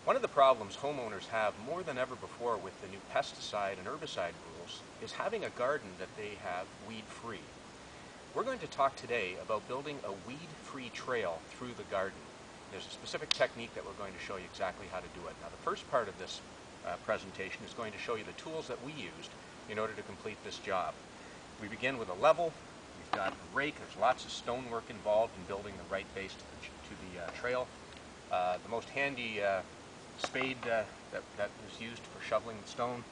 One of the problems homeowners have more than ever before with the new pesticide and herbicide rules is having a garden that they have weed-free. We're going to talk today about building a weed-free trail through the garden. There's a specific technique that we're going to show you exactly how to do it. Now, the first part of this presentation is going to show you the tools that we used in order to complete this job. We begin with a level. We've got a rake. There's lots of stonework involved in building the right base to the trail. The most handy spade that is used for shoveling the stone,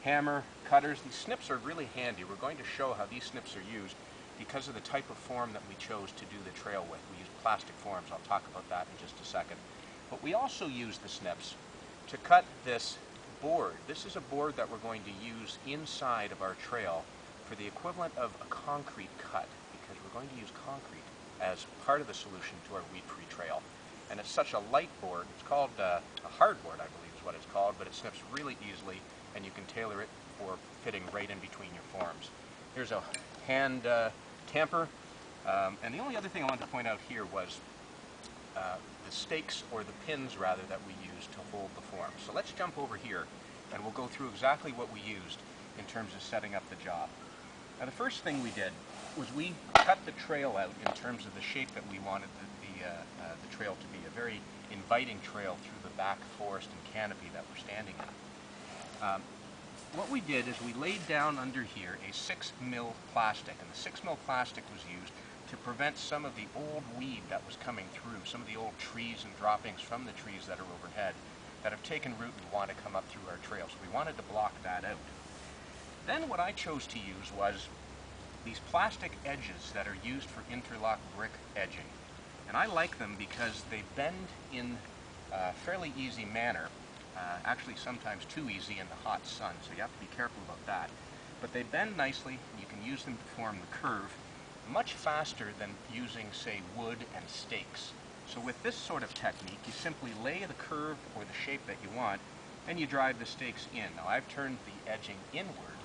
hammer, cutters. These snips are really handy. We're going to show how these snips are used because of the type of form that we chose to do the trail with. We use plastic forms. I'll talk about that in just a second. But we also use the snips to cut this board. This is a board that we're going to use inside of our trail for the equivalent of a concrete cut, because we're going to use concrete as part of the solution to our weed-free trail. And it's such a light board. It's called a hardboard, I believe is what it's called, but it snips really easily, and you can tailor it for fitting right in between your forms. Here's a hand tamper, and the only other thing I wanted to point out here was the stakes, or the pins rather, that we used to hold the form. So let's jump over here, and we'll go through exactly what we used in terms of setting up the job. Now, the first thing we did was we cut the trail out in terms of the shape that we wanted the trail to be, a very inviting trail through the back forest and canopy that we're standing in. What we did is we laid down under here a 6mm plastic, and the 6mm plastic was used to prevent some of the old weed that was coming through, some of the old trees and droppings from the trees that are overhead that have taken root and want to come up through our trail. So we wanted to block that out. Then what I chose to use was these plastic edges that are used for interlock brick edging. And I like them because they bend in a fairly easy manner, actually sometimes too easy in the hot sun, so you have to be careful about that. But they bend nicely, and you can use them to form the curve much faster than using, say, wood and stakes. So with this sort of technique, you simply lay the curve or the shape that you want, and you drive the stakes in. Now, I've turned the edging inward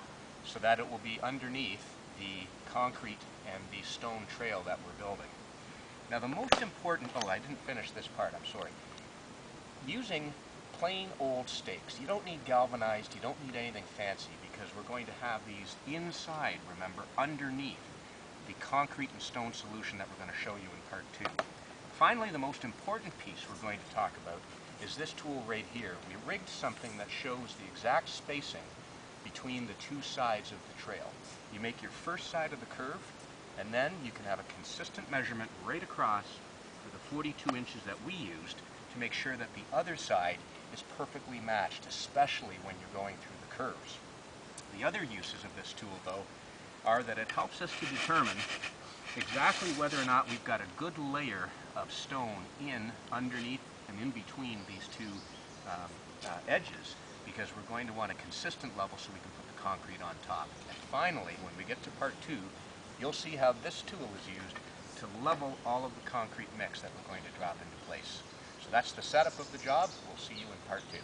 so that it will be underneath the concrete and the stone trail that we're building. Now, the most important, I didn't finish this part, I'm sorry. Using plain old stakes. You don't need galvanized, you don't need anything fancy, because we're going to have these inside, remember, underneath the concrete and stone solution that we're going to show you in part 2. Finally, the most important piece we're going to talk about is this tool right here. We rigged something that shows the exact spacing between the two sides of the trail. You make your first side of the curve, and then you can have a consistent measurement right across for the 42 inches that we used to make sure that the other side is perfectly matched, especially when you're going through the curves. The other uses of this tool, though, are that it helps us to determine exactly whether or not we've got a good layer of stone in underneath and in between these two edges, because we're going to want a consistent level so we can put the concrete on top. And finally, when we get to part 2, you'll see how this tool is used to level all of the concrete mix that we're going to drop into place. So that's the setup of the job. We'll see you in part 2.